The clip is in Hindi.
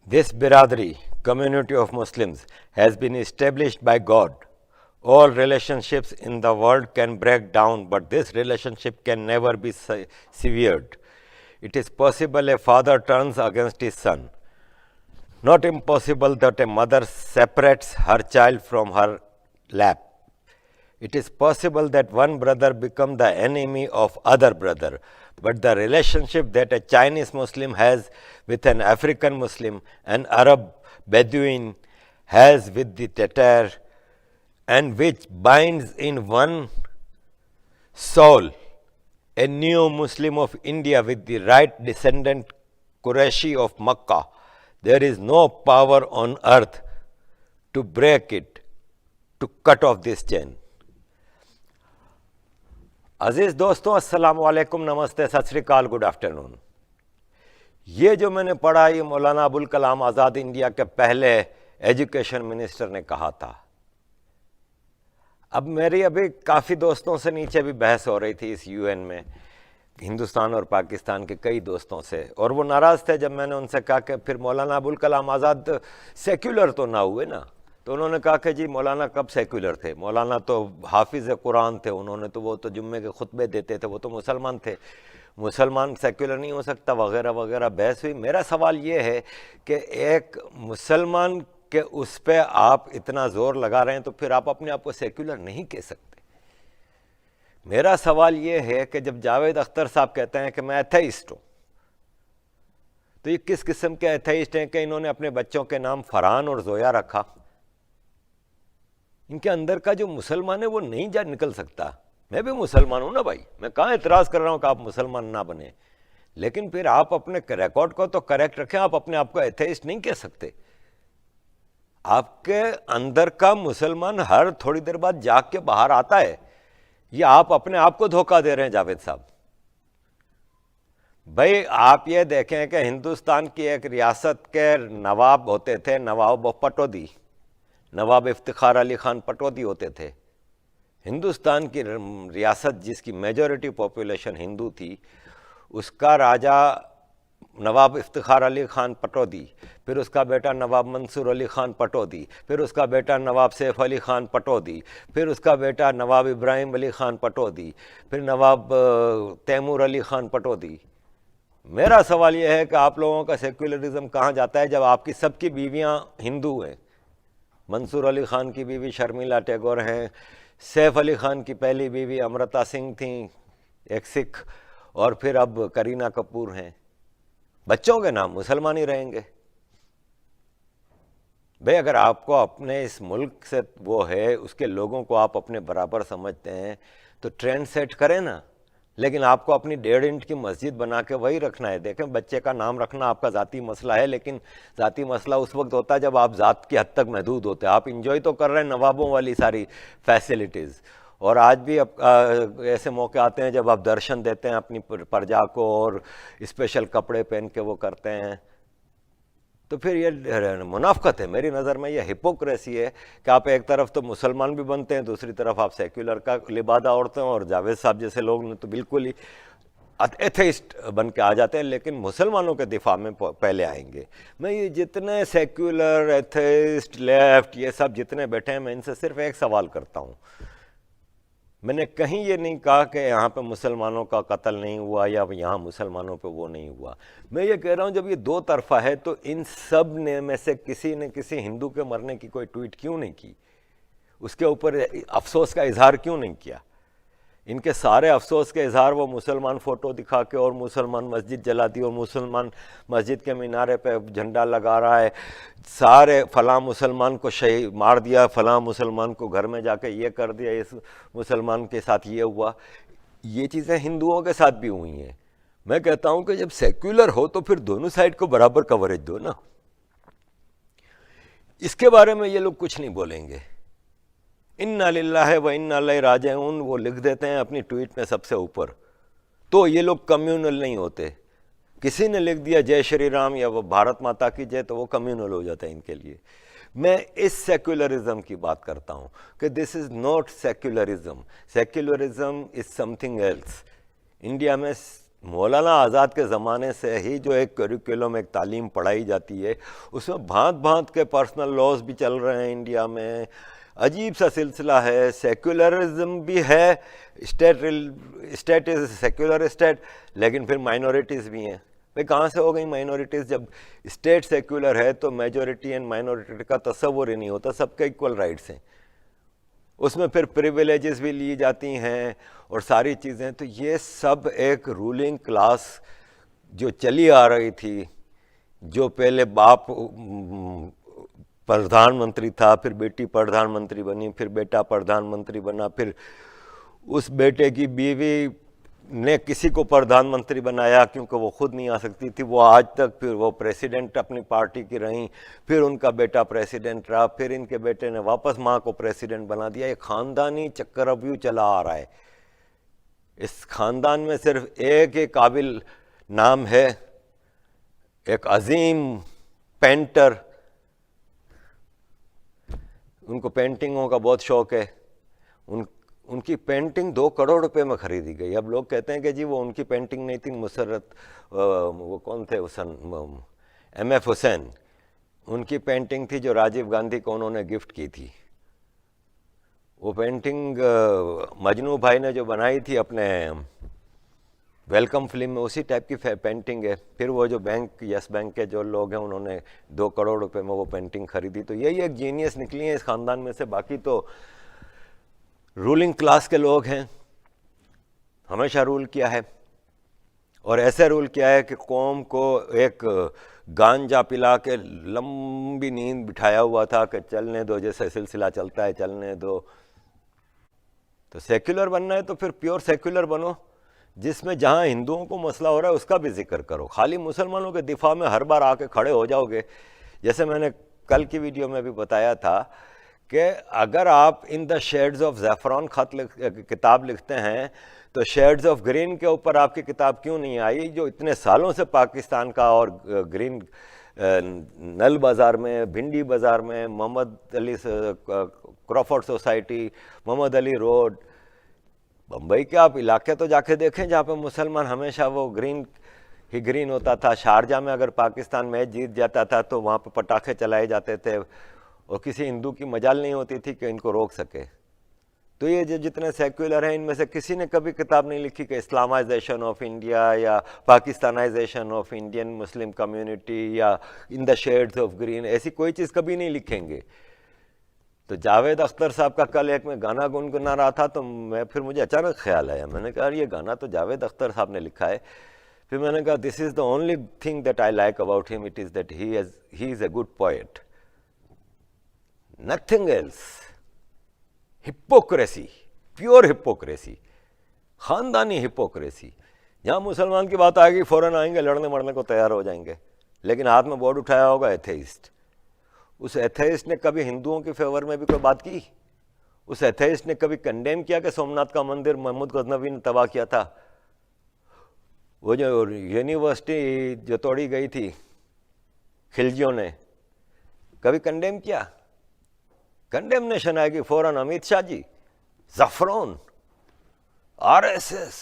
This Biradari, community of Muslims, has been established by God. All relationships in the world can break down, but this relationship can never be severed. It is possible a father turns against his son. Not impossible that a mother separates her child from her lap. It is possible that one brother become the enemy of other brother, but the relationship that a Chinese Muslim has with an African Muslim, an Arab Bedouin has with the Tatar, and which binds in one soul a new Muslim of India with the right descendant Qurayshi of Makkah, there is no power on earth to break it, to cut off this chain. अजीज़ दोस्तों, अस्सलाम वालेकुम, नमस्ते, सत श्री अकाल, गुड आफ्टरनून। ये जो मैंने पढ़ा, ये मौलाना अबुल कलाम आज़ाद इंडिया के पहले एजुकेशन मिनिस्टर ने कहा था। अब मेरी अभी काफ़ी दोस्तों से नीचे भी बहस हो रही थी इस यूएन में, हिंदुस्तान और पाकिस्तान के कई दोस्तों से, और वो नाराज़ थे जब मैंने उनसे कहा कि फिर मौलाना अबुल कलाम आज़ाद सेक्युलर तो ना हुए ना। तो उन्होंने कहा कि जी मौलाना कब सेक्युलर थे, मौलाना तो हाफिज़ कुरान थे, उन्होंने तो वो तो जुम्मे के खुतबे देते थे, वो तो मुसलमान थे, मुसलमान सेक्युलर नहीं हो सकता वगैरह वगैरह बहस हुई। मेरा सवाल ये है कि एक मुसलमान के उस पर आप इतना ज़ोर लगा रहे हैं तो फिर आप अपने आप को सेक्युलर नहीं कह सकते। मेरा सवाल ये है कि जब जावेद अख्तर साहब कहते हैं कि मैं एथेइस्ट हूँ, तो ये किस किस्म के एथेइस्ट हैं कि इन्होंने अपने बच्चों के नाम फरहान और जोया रखा? इनके अंदर का जो मुसलमान है वो नहीं जा निकल सकता। मैं भी मुसलमान हूं ना भाई, मैं कहाँ एतराज़ कर रहा हूं कि आप मुसलमान ना बने, लेकिन फिर आप अपने रिकॉर्ड को तो करेक्ट रखें। आप अपने आप को एथेइस्ट नहीं कह सकते। आपके अंदर का मुसलमान हर थोड़ी देर बाद जाग के बाहर आता है। ये आप अपने आप को धोखा दे रहे हैं जावेद साहब। भाई आप ये देखें कि हिंदुस्तान की एक रियासत के नवाब होते थे, नवाब पटौदी, नवाब इफ्तिखार अली खान पटौदी होते थे। हिंदुस्तान की रियासत जिसकी मेजॉरिटी पॉपुलेशन हिंदू थी, उसका राजा नवाब इफ्तिखार अली खान पटौदी, फिर उसका बेटा नवाब मंसूर अली खान पटौदी, फिर उसका बेटा नवाब सैफ अली खान पटौदी, फिर उसका बेटा नवाब इब्राहिम अली खान पटौदी, फिर नवाब तैमूर अली खान पटौदी। मेरा सवाल यह है कि आप लोगों का सेक्युलरिज्म कहाँ जाता है जब आपकी सबकी बीवियाँ हिंदू हैं? मंसूर अली ख़ान की बीवी शर्मिला टैगोर हैं, सैफ अली ख़ान की पहली बीवी अमृता सिंह थी, एक सिख, और फिर अब करीना कपूर हैं। बच्चों के नाम मुसलमान ही रहेंगे। भाई अगर आपको अपने इस मुल्क से वो है, उसके लोगों को आप अपने बराबर समझते हैं तो ट्रेंड सेट करें ना, लेकिन आपको अपनी 1.5 इंच की मस्जिद बना के वही रखना है। देखें, बच्चे का नाम रखना आपका ज़ाती मसला है, लेकिन ज़ाती मसला उस वक्त होता है जब आप ज़ात की हद तक महदूद होते हैं। आप इंजॉय तो कर रहे हैं नवाबों वाली सारी फैसिलिटीज़, और आज भी अब ऐसे मौके आते हैं जब आप दर्शन देते हैं अपनी प्रजा को और स्पेशल कपड़े पहन के वो करते हैं। तो फिर ये मुनाफकत है मेरी नज़र में, ये हिपोक्रेसी है कि आप एक तरफ तो मुसलमान भी बनते हैं, दूसरी तरफ आप सेक्युलर का लिबादा ओढ़ते हैं, और जावेद साहब जैसे लोग ने तो बिल्कुल ही एथेइस्ट बन के आ जाते हैं, लेकिन मुसलमानों के दिफा में पहले आएंगे। मैं ये जितने सेक्युलर, एथेइस्ट, लेफ्ट, ये सब जितने बैठे हैं, मैं इनसे सिर्फ एक सवाल करता हूँ। मैंने कहीं ये नहीं कहा कि यहाँ पे मुसलमानों का कत्ल नहीं हुआ या यहाँ मुसलमानों पे वो नहीं हुआ। मैं ये कह रहा हूँ जब ये दो तरफा है तो इन सब ने में से किसी ने किसी हिंदू के मरने की कोई ट्वीट क्यों नहीं की? उसके ऊपर अफसोस का इजहार क्यों नहीं किया? इनके सारे अफसोस के इजहार वो मुसलमान फ़ोटो दिखा के और मुसलमान मस्जिद जला दी और मुसलमान मस्जिद के मीनारे पे झंडा लगा रहा है, सारे फ़लाँ मुसलमान को शहीद मार दिया, फ़लाँ मुसलमान को घर में जाके ये कर दिया, इस मुसलमान के साथ ये हुआ। ये चीज़ें हिंदुओं के साथ भी हुई हैं। मैं कहता हूँ कि जब सेक्युलर हो तो फिर दोनों साइड को बराबर कवरेज दो ना। इसके बारे में ये लोग कुछ नहीं बोलेंगे। इन्ना लिल्लाहि व इन्ना इलैहि राजिऊन वो लिख देते हैं अपनी ट्वीट में सबसे ऊपर, तो ये लोग कम्युनल नहीं होते। किसी ने लिख दिया जय श्री राम या वो भारत माता की जय, तो वो कम्युनल हो जाता है इनके लिए। मैं इस सेक्युलरिज्म की बात करता हूँ कि this is not secularism. Secularism is something else. India में मौलाना आज़ाद के ज़माने से ही जो एक करिकुलम, एक तालीम पढ़ाई जाती है, उसमें भांत भांत के पर्सनल लॉज भी चल रहे हैं इंडिया में। अजीब सा सिलसिला है, सेक्युलरिज्म भी है, स्टेट इज सेक्युलर स्टेट, लेकिन फिर माइनॉरिटीज़ भी हैं। भाई कहाँ से हो गई माइनॉरिटीज़? जब स्टेट सेक्युलर है तो मेजॉरिटी एंड माइनॉरिटी का तस्वुर ही नहीं होता, सबके इक्वल राइट्स हैं। उसमें फिर प्रिविलेजेस भी ली जाती हैं और सारी चीज़ें। तो ये सब एक रूलिंग क्लास जो चली आ रही थी, जो पहले बाप प्रधानमंत्री था, फिर बेटी प्रधानमंत्री बनी, फिर बेटा प्रधानमंत्री बना, फिर उस बेटे की बीवी ने किसी को प्रधानमंत्री बनाया क्योंकि वो खुद नहीं आ सकती थी, वो आज तक फिर वो प्रेसिडेंट अपनी पार्टी की रहीं, फिर उनका बेटा प्रेसिडेंट रहा, फिर इनके बेटे ने वापस माँ को प्रेसिडेंट बना दिया। ये खानदानी चक्रव्यूह चला आ रहा है। इस खानदान में सिर्फ एक ही काबिल नाम है, एक अजीम पेंटर, उनको पेंटिंगों का बहुत शौक है। उनकी पेंटिंग 2 करोड़ रुपए में खरीदी गई। अब लोग कहते हैं कि जी वो उनकी पेंटिंग नहीं थी, मुसर्रत, वो कौन थे, हुसैन, MF हुसैन, उनकी पेंटिंग थी जो राजीव गांधी को उन्होंने गिफ्ट की थी। वो पेंटिंग मजनू भाई ने जो बनाई थी अपने वेलकम फिल्म में, उसी टाइप की पेंटिंग है। फिर वो जो बैंक, यस बैंक के जो लोग हैं, उन्होंने 2 करोड़ रुपए में वो पेंटिंग खरीदी। तो यही एक जीनियस निकली है इस खानदान में से। बाकी तो रूलिंग क्लास के लोग हैं, हमेशा रूल किया है, और ऐसे रूल किया है कि कौम को एक गांजा पिला के लंबी नींद बिठाया हुआ था कि चलने दो, जैसे सिलसिला चलता है चलने दो। तो सेक्युलर बनना है तो फिर प्योर सेक्युलर बनो, जिसमें जहाँ हिंदुओं को मसला हो रहा है उसका भी जिक्र करो। खाली मुसलमानों के दिफा में हर बार आके खड़े हो जाओगे। जैसे मैंने कल की वीडियो में भी बताया था कि अगर आप इन द शेड्स ऑफ ज़ैफ़रान किताब लिखते हैं तो शेड्स ऑफ ग्रीन के ऊपर आपकी किताब क्यों नहीं आई, जो इतने सालों से पाकिस्तान का और ग्रीन नल बाज़ार में, भिंडी बाज़ार में, Mohammed Ali Crawford society, Mohammed Ali road, Bombay के आप इलाके तो जाके देखें जहाँ पे मुसलमान हमेशा वो ग्रीन ही ग्रीन होता था। शारजा में अगर पाकिस्तान मैच जीत जाता था तो वहाँ पे पटाखे चलाए जाते थे और किसी हिंदू की मजाल नहीं होती थी कि इनको रोक सके। तो ये जो जितने सेक्युलर हैं, इनमें से किसी ने कभी किताब नहीं लिखी कि इस्लामाइजेशन ऑफ इंडिया या पाकिस्तानाइजेशन ऑफ इंडियन मुस्लिम कम्युनिटी या in the shades of green, ऐसी कोई चीज़ कभी नहीं लिखेंगे। तो जावेद अख्तर साहब का कल एक में गाना गुनगुना रहा था, तो फिर मुझे अचानक ख्याल आया, मैंने कहा ये गाना तो जावेद अख्तर साहब ने लिखा है। फिर मैंने कहा this is the only thing that I like about him, it is that he is a good poet, nothing else. Hypocrisy, pure hypocrisy, खानदानी हिपोक्रेसी। जहाँ मुसलमान की बात आएगी फ़ौरन आएंगे, लड़ने मरने को तैयार हो जाएंगे, लेकिन हाथ में बोर्ड उठाया होगा एथेइस्ट। उस एथेइस्ट ने कभी हिंदुओं के फेवर में भी कोई बात की? उस एथेइस्ट ने कभी कंडेम किया कि सोमनाथ का मंदिर महमूद गजनवी ने तबाह किया था? वो जो यूनिवर्सिटी जो तोड़ी गई थी खिलजियों ने, कभी कंडेम किया? कंडेमनेशन आएगी फ़ौरन अमित शाह जी, ज़फ़रान, RSS,